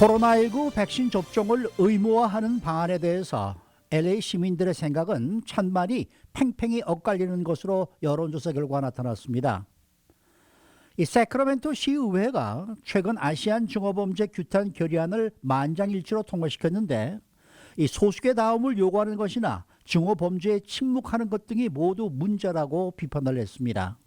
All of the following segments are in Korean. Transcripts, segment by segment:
코로나19 백신 접종을 의무화하는 방안에 대해서 LA 시민들의 생각은 찬반이 팽팽히 엇갈리는 것으로 여론조사 결과가 나타났습니다. 이 세크라멘토 시의회가 최근 아시안 중어범죄 규탄 결의안을 만장일치로 통과시켰는데 이 소수의 다음을 요구하는 것이나 중어범죄에 침묵하는 것 등이 모두 문제라고 비판을 했습니다.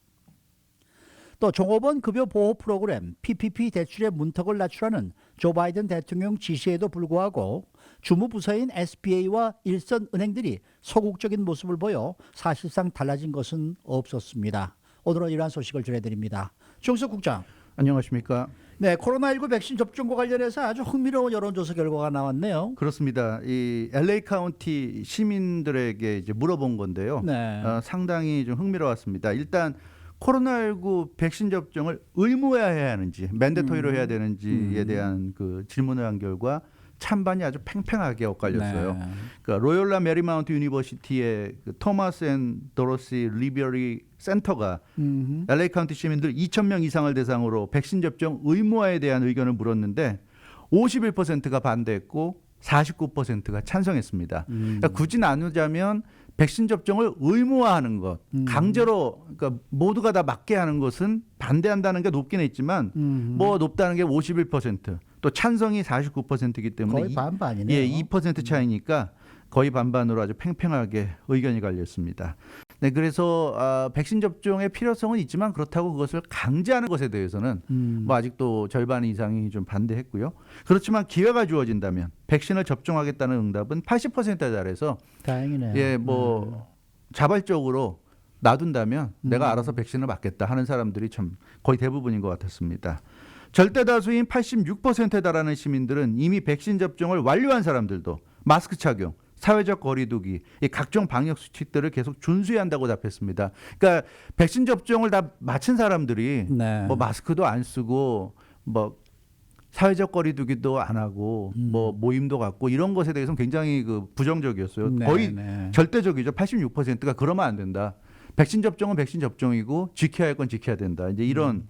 또 종업원 급여 보호 프로그램 PPP 대출의 문턱을 낮추라는 조 바이든 대통령 지시에도 불구하고 주무부서인 SBA와 일선은행들이 소극적인 모습을 보여 사실상 달라진 것은 없었습니다. 오늘은 이러한 소식을 전해드립니다. 정석 국장. 안녕하십니까? 네, 코로나19 백신 접종과 관련해서 아주 흥미로운 여론조사 결과가 나왔네요. 그렇습니다. 이 LA 카운티 시민들에게 이제 물어본 건데요. 네. 상당히 좀 흥미로웠습니다. 일단 코로나19 백신 접종을 의무화해야 하는지, 맨데토리로 해야 되는지에 대한 그 질문을 한 결과 찬반이 아주 팽팽하게 엇갈렸어요. 네. 그러니까 로열라 메리마운트 유니버시티의 그 토마스 앤 도로시 리버리 센터가 LA 카운티 시민들 2,000명 이상을 대상으로 백신 접종 의무화에 대한 의견을 물었는데 51%가 반대했고 49%가 찬성했습니다. 그러니까 굳이 나누자면 백신 접종을 의무화하는 것, 강제로 그러니까 모두가 다 맞게 하는 것은 반대한다는 게 높긴 했지만 뭐 높다는 게 51%, 또 찬성이 49%이기 때문에 거의 반반이네요. 예, 2% 차이니까 거의 반반으로 아주 팽팽하게 의견이 갈렸습니다. 네, 그래서 백신 접종의 필요성은 있지만 그렇다고 그것을 강제하는 것에 대해서는 뭐 아직도 절반 이상이 좀 반대했고요. 그렇지만 기회가 주어진다면 백신을 접종하겠다는 응답은 80%에 달해서 다행이네요. 예, 뭐 자발적으로 놔둔다면 내가 알아서 백신을 맞겠다 하는 사람들이 참 거의 대부분인 것 같았습니다. 절대 다수인 86%에 달하는 시민들은 이미 백신 접종을 완료한 사람들도 마스크 착용, 사회적 거리두기, 이 각종 방역 수칙들을 계속 준수해야 한다고 답했습니다. 그러니까 백신 접종을 다 마친 사람들이 네. 뭐 마스크도 안 쓰고 뭐 사회적 거리두기도 안 하고 뭐 모임도 갖고 이런 것에 대해서는 굉장히 그 부정적이었어요. 네, 거의 네. 절대적이죠. 86%가 그러면 안 된다. 백신 접종은 백신 접종이고 지켜야 할 건 지켜야 된다. 이제 이런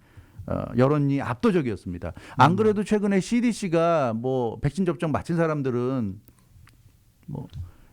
여론이 압도적이었습니다. 안 그래도 최근에 CDC가 뭐 백신 접종 마친 사람들은 뭐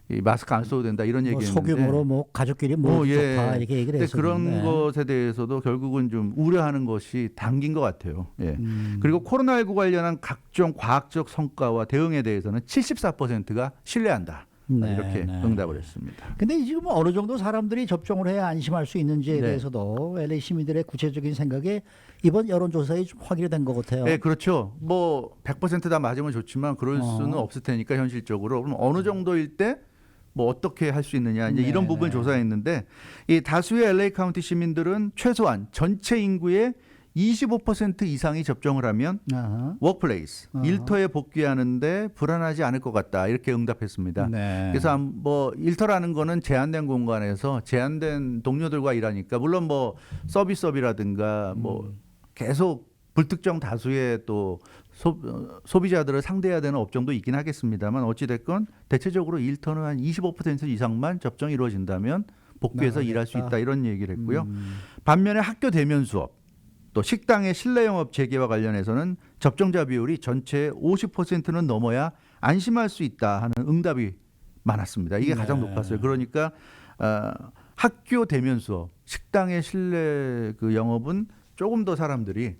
이 마스크 안 써도 된다 이런 뭐 얘기했는데 소규모로 뭐 가족끼리 모여서 예. 좋다 이렇게 얘기를 근데 했었는데 그런 것에 대해서도 결국은 좀 우려하는 것이 당긴 것 같아요. 예. 그리고 코로나19 관련한 각종 과학적 성과와 대응에 대해서는 74%가 신뢰한다. 네, 이렇게 네. 응답을 했습니다. 근데 지금 어느 정도 사람들이 접종을 해야 안심할 수 있는지에 네. 대해서도 LA 시민들의 구체적인 생각에 이번 여론조사에 좀 확인이 된 것 같아요. 네, 그렇죠. 뭐 100%다 맞으면 좋지만 그럴 수는 없을 테니까 현실적으로 그럼 어느 정도일 때 뭐 어떻게 할 수 있느냐 이제 이런 부분을 조사했는데 이 다수의 LA 카운티 시민들은 최소한 전체 인구의 25% 이상이 접종을 하면 아하. 워크플레이스 일터에 복귀하는데 불안하지 않을 것 같다 이렇게 응답했습니다. 네. 그래서 뭐 일터라는 거는 제한된 공간에서 제한된 동료들과 일하니까 물론 뭐 서비스업이라든가 뭐 계속 불특정 다수의 또 소비자들을 상대해야 되는 업종도 있긴 하겠습니다만 어찌됐건 대체적으로 일터는 한 25% 이상만 접종이 이루어진다면 복귀해서 나가겠다. 일할 수 있다 이런 얘기를 했고요. 반면에 학교 대면 수업 또 식당의 실내 영업 재개와 관련해서는 접종자 비율이 전체의 50%는 넘어야 안심할 수 있다 하는 응답이 많았습니다. 이게 가장 높았어요. 그러니까 학교 대면 수업, 식당의 실내 그 영업은 조금 더 사람들이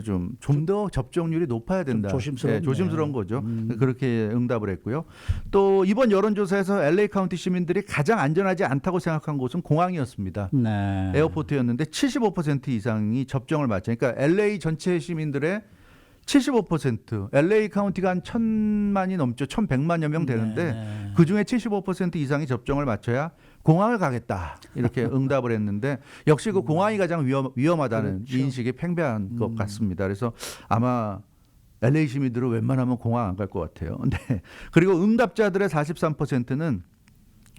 좀 더 접종률이 높아야 된다. 조심스럽네요. 조심스러운 거죠. 그렇게 응답을 했고요. 또 이번 여론조사에서 LA 카운티 시민들이 가장 안전하지 않다고 생각한 곳은 공항이었습니다. 네. 에어포트였는데 75% 이상이 접종을 마쳤어요. 그러니까 LA 전체 시민들의 75%, LA 카운티가 한 1,000만이 넘죠. 1,100만여 명 되는데 네. 그중에 75% 이상이 접종을 마쳐야 공항을 가겠다. 이렇게 응답을 했는데 역시 그 공항이 가장 위험하다는 그렇죠. 인식이 팽배한 것 같습니다. 그래서 아마 LA 시민들은 웬만하면 공항 안 갈 것 같아요. 네. 그리고 응답자들의 43%는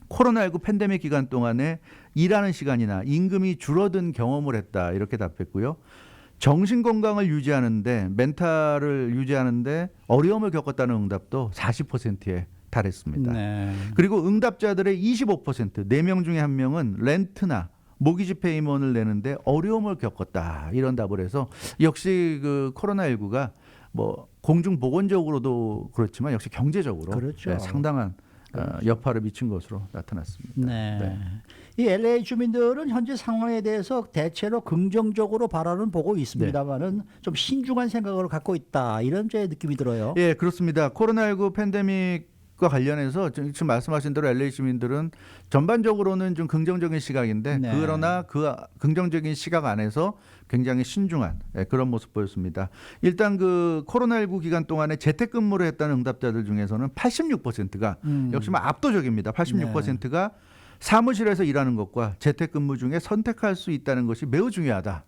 코로나19 팬데믹 기간 동안에 일하는 시간이나 임금이 줄어든 경험을 했다. 이렇게 답했고요. 정신 건강을 유지하는데 멘탈을 유지하는데 어려움을 겪었다는 응답도 40%에 달했습니다. 네. 그리고 응답자들의 25%, 4명 중에 1명은 렌트나 모기지 페이먼을 내는데 어려움을 겪었다. 이런 답을 해서 역시 그 코로나19가 뭐 공중보건적으로도 그렇지만 역시 경제적으로 그렇죠. 네, 상당한 여파를 미친 것으로 나타났습니다. 네. 네. 이 LA 주민들은 현재 상황에 대해서 대체로 긍정적으로 바라는 보고 있습니다만은 좀 신중한 생각을 갖고 있다 이런 제 느낌이 들어요. 예, 그렇습니다. 코로나19 팬데믹과 관련해서 지금 말씀하신 대로 LA 시민들은 전반적으로는 좀 긍정적인 시각인데 네. 그러나 그 긍정적인 시각 안에서 굉장히 신중한 그런 모습 보였습니다. 일단 그 코로나19 기간 동안에 재택근무를 했다는 응답자들 중에서는 86%가 역시 뭐 압도적입니다. 86%가 사무실에서 일하는 것과 재택근무 중에 선택할 수 있다는 것이 매우 중요하다.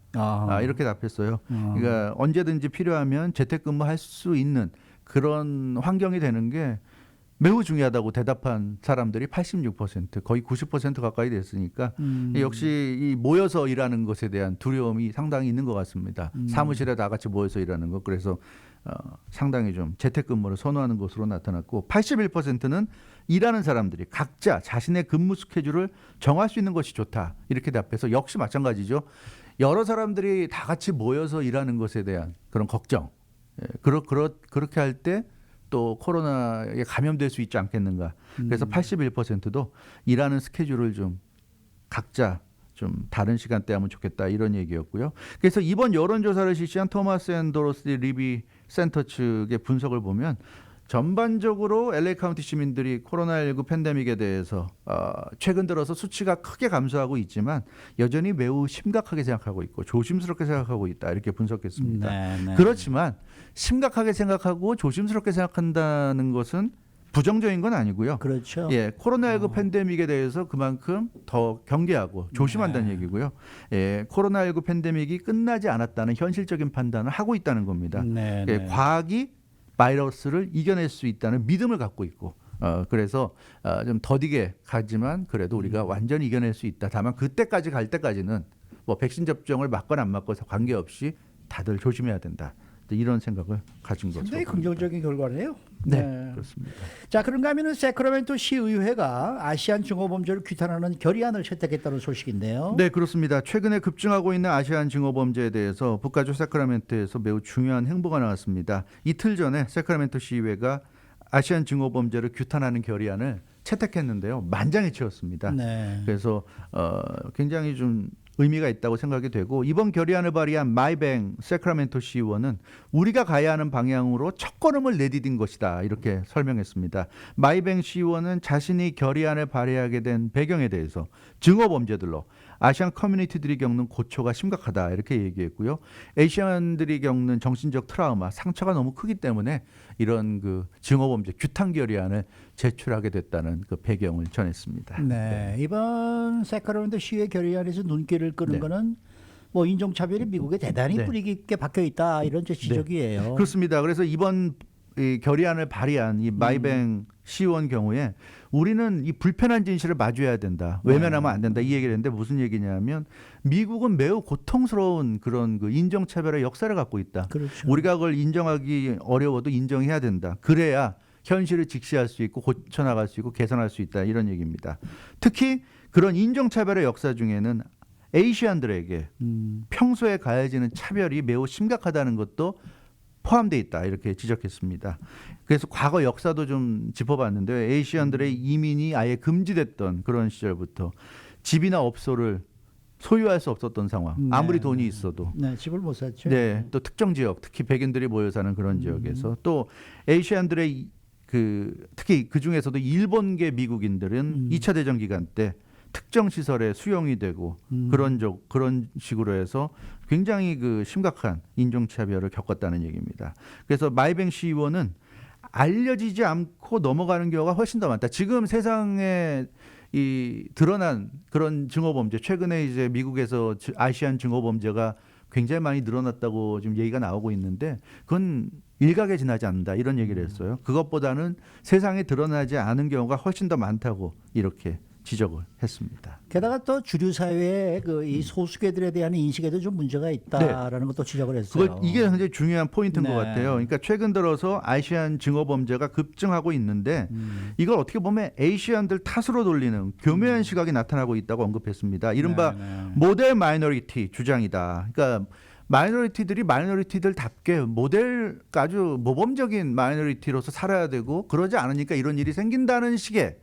이렇게 답했어요. 그러니까 언제든지 필요하면 재택근무할 수 있는 그런 환경이 되는 게 매우 중요하다고 대답한 사람들이 86%, 거의 90% 가까이 됐으니까 역시 이 모여서 일하는 것에 대한 두려움이 상당히 있는 것 같습니다. 사무실에 다 같이 모여서 일하는 것. 그래서 상당히 좀 재택근무를 선호하는 것으로 나타났고 81%는 일하는 사람들이 각자 자신의 근무 스케줄을 정할 수 있는 것이 좋다. 이렇게 답해서 역시 마찬가지죠. 여러 사람들이 다 같이 모여서 일하는 것에 대한 그런 걱정. 그렇게 할 때 또 코로나에 감염될 수 있지 않겠는가. 그래서 81%도 일하는 스케줄을 좀 각자 좀 다른 시간대 하면 좋겠다 이런 얘기였고요. 그래서 이번 여론조사를 실시한 토마스 앤 도로시 리비 센터 측의 분석을 보면 전반적으로 LA 카운티 시민들이 코로나19 팬데믹에 대해서 최근 들어서 수치가 크게 감소하고 있지만 여전히 매우 심각하게 생각하고 있고 조심스럽게 생각하고 있다 이렇게 분석했습니다. 네. 그렇지만 심각하게 생각하고 조심스럽게 생각한다는 것은 부정적인 건 아니고요. 그렇죠. 예, 코로나19 팬데믹에 대해서 그만큼 더 경계하고 조심한다는 얘기고요. 예, 코로나19 팬데믹이 끝나지 않았다는 현실적인 판단을 하고 있다는 겁니다. 예, 과학이 바이러스를 이겨낼 수 있다는 믿음을 갖고 있고 그래서 좀 더디게 가지만 그래도 우리가 완전히 이겨낼 수 있다. 다만 그때까지 갈 때까지는 뭐 백신 접종을 맞거나 안 맞거나 관계없이 다들 조심해야 된다. 이런 생각을 가진 것으로 상당히 봅니다. 긍정적인 결과네요. 네, 그렇습니다. 자, 그런가 하면은 세크라멘토 시의회가 아시안 증오범죄를 규탄하는 결의안을 채택했다는 소식인데요. 네, 그렇습니다. 최근에 급증하고 있는 아시안 증오범죄에 대해서 북가주 세크라멘토에서 매우 중요한 행보가 나왔습니다. 이틀 전에 세크라멘토 시의회가 아시안 증오범죄를 규탄하는 결의안을 채택했는데요. 만장일치였습니다. 네. 그래서 굉장히 좀 의미가 있다고 생각이 되고 이번 결의안을 발의한 마이뱅 세크라멘토 시의원은 우리가 가야 하는 방향으로 첫걸음을 내디딘 것이다 이렇게 설명했습니다. 마이뱅 시의원은 자신이 결의안을 발의하게 된 배경에 대해서 증오범죄들로 아시안 커뮤니티들이 겪는 고초가 심각하다 이렇게 얘기했고요. 아시안들이 겪는 정신적 트라우마, 상처가 너무 크기 때문에 이런 그 증오범죄 규탄 결의안을 제출하게 됐다는 그 배경을 전했습니다. 네. 이번 세크라멘토 시의회 결의안에서 눈길을 끄는 네. 거는 뭐 인종차별이 미국에 대단히 네. 뿌리 깊게 박혀 있다 이런 제 지적이에요. 그렇습니다. 그래서 이번 이 결의안을 발의한 이 마이뱅 시의원 경우에 우리는 이 불편한 진실을 마주해야 된다. 외면하면 안 된다. 이 얘기를 했는데 무슨 얘기냐면 미국은 매우 고통스러운 그런 그 인종차별의 역사를 갖고 있다. 그렇죠. 우리가 그걸 인정하기 어려워도 인정해야 된다. 그래야 현실을 직시할 수 있고 고쳐나갈 수 있고 개선할 수 있다. 이런 얘기입니다. 특히 그런 인종차별의 역사 중에는 아시안들에게 평소에 가해지는 차별이 매우 심각하다는 것도 포함되어 있다 이렇게 지적했습니다. 그래서 과거 역사도 좀 짚어봤는데요. 아시안들의 이민이 아예 금지됐던 그런 시절부터 집이나 업소를 소유할 수 없었던 상황. 아무리 돈이 있어도. 네, 집을 못 샀죠. 네, 또 특정 지역, 특히 백인들이 모여 사는 그런 지역에서 또 아시안들의 특히 그 중에서도 일본계 미국인들은 2차 대전 기간 때 특정 시설에 수용이 되고 그런 식으로 해서 굉장히 그 심각한 인종차별을 겪었다는 얘기입니다. 그래서 마이뱅 시의원은 알려지지 않고 넘어가는 경우가 훨씬 더 많다. 지금 세상에 이 드러난 그런 증오범죄, 최근에 이제 미국에서 아시안 증오범죄가 굉장히 많이 늘어났다고 지금 얘기가 나오고 있는데 그건 일각에 지나지 않는다 이런 얘기를 했어요. 그것보다는 세상에 드러나지 않은 경우가 훨씬 더 많다고 이렇게 지적을 했습니다. 게다가 또 주류 사회의 그 이 소수계들에 대한 인식에도 좀 문제가 있다라는 것도 지적을 했어요. 이게 굉장히 중요한 포인트인 네. 것 같아요. 그러니까 최근 들어서 아시안 증오범죄가 급증하고 있는데 이걸 어떻게 보면 아시안들 탓으로 돌리는 교묘한 시각이 나타나고 있다고 언급했습니다. 이른바 모델 마이너리티 주장이다. 그러니까 마이너리티들이 마이너리티들답게 아주 모범적인 마이너리티로서 살아야 되고 그러지 않으니까 이런 일이 생긴다는 식의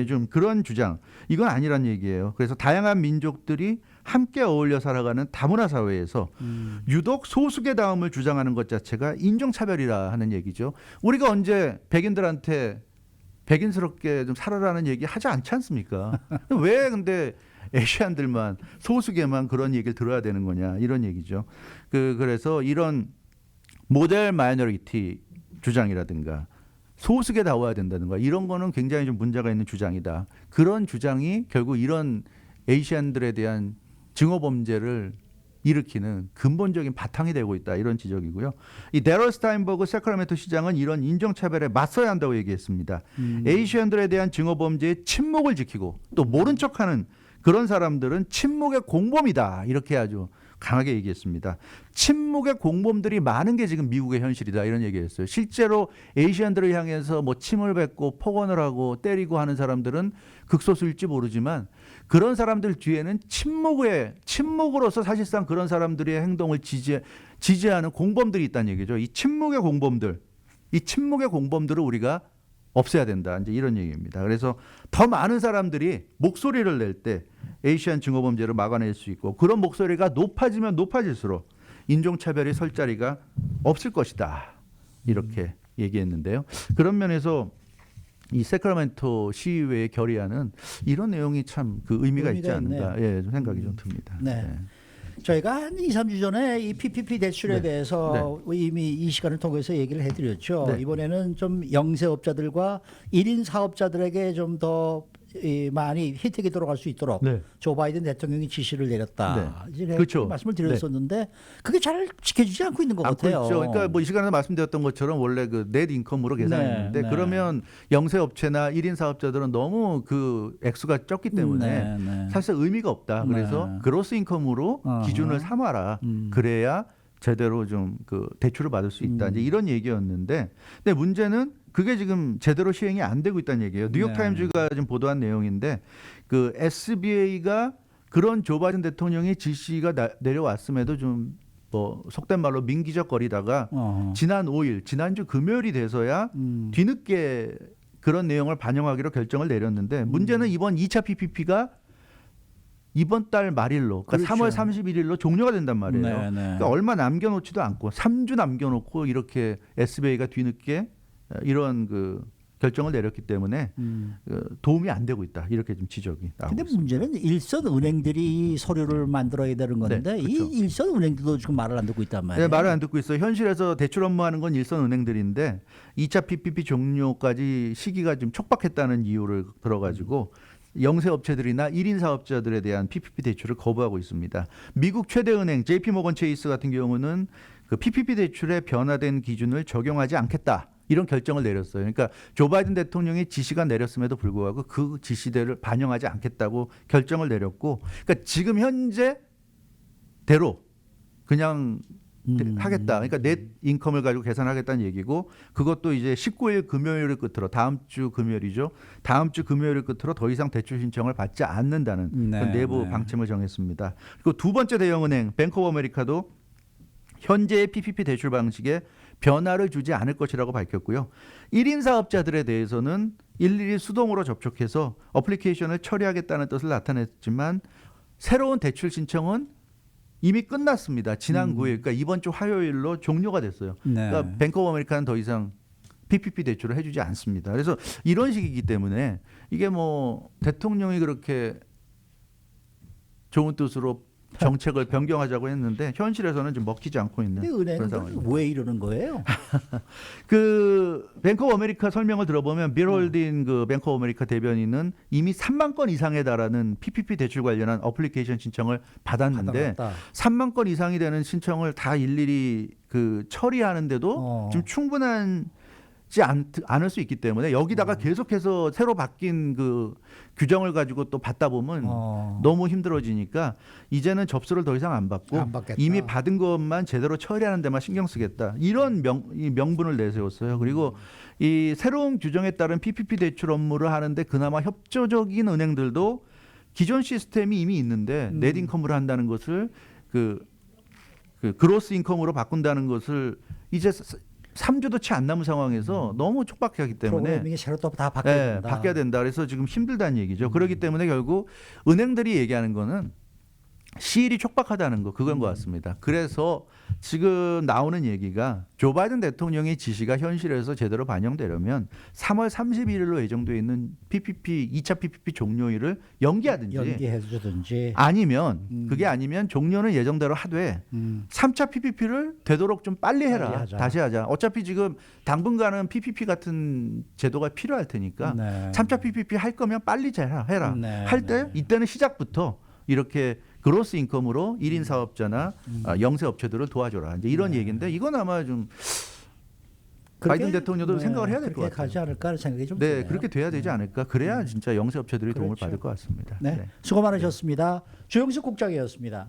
좀 그런 주장. 이건 아니란 얘기예요. 그래서 다양한 민족들이 함께 어울려 살아가는 다문화 사회에서 유독 소수계 다움을 주장하는 것 자체가 인종차별이라 하는 얘기죠. 우리가 언제 백인들한테 백인스럽게 좀 살아라는 얘기 하지 않지 않습니까? 왜 근데 아시안들만 소수계만 그런 얘기를 들어야 되는 거냐 이런 얘기죠. 그래서 이런 모델 마이너리티 주장이라든가 소수계 다워야 된다든가 이런 거는 굉장히 좀 문제가 있는 주장이다. 그런 주장이 결국 이런 아시안들에 대한 증오 범죄를 일으키는 근본적인 바탕이 되고 있다 이런 지적이고요. 이 데럴 스타인버그 세크라멘토 시장은 이런 인종차별에 맞서야 한다고 얘기했습니다. 아시안들에 대한 증오 범죄의 침묵을 지키고 또 모른 척하는 그런 사람들은 침묵의 공범이다 이렇게 아주 강하게 얘기했습니다. 침묵의 공범들이 많은 게 지금 미국의 현실이다 이런 얘기했어요. 실제로 아시안들을 향해서 뭐 침을 뱉고 폭언을 하고 때리고 하는 사람들은 극소수일지 모르지만 그런 사람들 뒤에는 침묵으로서 사실상 그런 사람들의 행동을 지지하는 공범들이 있다는 얘기죠. 이 침묵의 공범들을 우리가 없애야 된다. 이제 이런 얘기입니다. 그래서 더 많은 사람들이 목소리를 낼 때 아시안 증오 범죄를 막아낼 수 있고 그런 목소리가 높아지면 높아질수록 인종차별이 설 자리가 없을 것이다. 이렇게 얘기했는데요. 그런 면에서 이 세크라멘토 시의회의 결의안은 이런 내용이 참 그 의미가 있지 않는가 좀 생각이 좀 듭니다. 네. 저희가 한 2, 3주 전에 이 PPP 대출에 대해서 이미 이 시간을 통해서 얘기를 해드렸죠. 이번에는 좀 영세업자들과 1인 사업자들에게 좀 더 많이 혜택이 들어갈 수 있도록 조 바이든 대통령이 지시를 내렸다. 이제 그렇죠. 말씀을 드렸었는데 그게 잘 지켜지지 않고 있는 것 같아요. 그렇죠. 그러니까 뭐 이 시간에 말씀드렸던 것처럼 원래 그 넷 인컴으로 계산했는데 그러면 영세업체나 1인 사업자들은 너무 그 액수가 적기 때문에 사실 의미가 없다. 그래서 그로스 인컴으로 기준을 삼아라. 그래야 제대로 좀 그 대출을 받을 수 있다. 이제 이런 얘기였는데, 근데 문제는 그게 지금 제대로 시행이 안 되고 있다는 얘기예요. 뉴욕 타임즈가 지금 보도한 내용인데, 그 SBA가 그런 조 바이든 대통령의 지시가 내려왔음에도 좀 뭐 속된 말로 민기적거리다가 지난 5일, 지난주 금요일이 돼서야 뒤늦게 그런 내용을 반영하기로 결정을 내렸는데, 문제는 이번 2차 PPP가 이번 달 말일로, 그러니까 3월 31일로 종료가 된단 말이에요. 그러니까 얼마 남겨놓지도 않고 3주 남겨놓고 이렇게 SBA가 뒤늦게 이런 그 결정을 내렸기 때문에 도움이 안 되고 있다. 이렇게 좀 지적이 나오고 근데 있습니다. 문제는 일선 은행들이 서류를 만들어야 되는 건데 그렇죠. 이 일선 은행들도 지금 말을 안 듣고 있단 말이에요. 네, 말을 안 듣고 있어요. 현실에서 대출 업무하는 건 일선 은행들인데 2차 PPP 종료까지 시기가 좀 촉박했다는 이유를 들어가지고 영세업체들이나 1인 사업자들에 대한 PPP 대출을 거부하고 있습니다. 미국 최대 은행 JP모건 체이스 같은 경우는 그 PPP 대출의 변화된 기준을 적용하지 않겠다. 이런 결정을 내렸어요. 그러니까 조 바이든 대통령이 지시가 내렸음에도 불구하고 그 지시대를 반영하지 않겠다고 결정을 내렸고, 그러니까 지금 현재대로 그냥 하겠다. 그러니까 넷 인컴을 가지고 계산하겠다는 얘기고, 그것도 이제 19일 금요일을 끝으로, 다음 주 금요일이죠. 다음 주 금요일을 끝으로 더 이상 대출 신청을 받지 않는다는 그런 내부 방침을 정했습니다. 그리고 두 번째 대형은행 뱅크 오브 아메리카도 현재의 PPP 대출 방식에 변화를 주지 않을 것이라고 밝혔고요. 1인 사업자들에 대해서는 일일이 수동으로 접촉해서 어플리케이션을 처리하겠다는 뜻을 나타냈지만 새로운 대출 신청은 이미 끝났습니다. 지난 9일, 그러니까 이번 주 화요일로 종료가 됐어요. 그러니까 뱅크 오브 아메리카는 더 이상 PPP 대출을 해주지 않습니다. 그래서 이런 식이기 때문에 이게 뭐 대통령이 그렇게 좋은 뜻으로 정책을 변경하자고 했는데 현실에서는 좀 먹히지 않고 있는 그런 상황입니다. 왜 이러는 거예요? 그 뱅크 오브 아메리카 설명을 들어보면 빌 홀딘 그 뱅크 오브 아메리카 대변인은 이미 3만 건 이상에 달하는 PPP 대출 관련한 어플리케이션 신청을 받았는데 3만 건 이상이 되는 신청을 다 일일이 그 처리하는데도 좀 충분한 않을 수 있기 때문에 여기다가 계속해서 새로 바뀐 그 규정을 가지고 또 받다 보면 너무 힘들어지니까 이제는 접수를 더 이상 안 받고 이미 받은 것만 제대로 처리하는 데만 신경 쓰겠다. 이런 명분을 내세웠어요. 그리고 이 새로운 규정에 따른 PPP 대출 업무를 하는데 그나마 협조적인 은행들도 기존 시스템이 이미 있는데 넷 인컴으로 한다는 것을 그 그 그로스 인컴으로 바꾼다는 것을 이제 3주도 채 안 남은 상황에서 너무 촉박하기 때문에 프로그래밍이 새로 또 다 바뀌어야 예, 된다. 바뀌어야 된다. 그래서 지금 힘들다는 얘기죠. 그렇기 때문에 결국 은행들이 얘기하는 거는 시일이 촉박하다는 거 그건 것 같습니다. 그래서 지금 나오는 얘기가 조 바이든 대통령의 지시가 현실에서 제대로 반영되려면 3월 31일로 예정돼 있는 PPP 2차 PPP 종료일을 연기하든지 연기해 주든지. 아니면 그게 아니면 종료는 예정대로 하되 3차 PPP를 되도록 좀 빨리 해라. 빨리 하자. 다시 하자. 어차피 지금 당분간은 PPP 같은 제도가 필요할 테니까 네. 3차 PPP 할 거면 빨리 해라. 네, 할 때 네. 이때는 시작부터 이렇게 그로스 인컴으로 1인 사업자나 영세 업체들을 도와줘라. 이제 이런 얘기인데 이건 아마 좀 바이든 그렇게, 대통령도 생각을 해야 될 것 그렇게 같아요. 가지 않을까 하는 생각이 좀 네, 드네요. 그렇게 돼야 되지 않을까. 그래야 진짜 영세 업체들이 도움을 그렇죠. 받을 것 같습니다. 네, 수고 많으셨습니다. 주영식 국장이었습니다.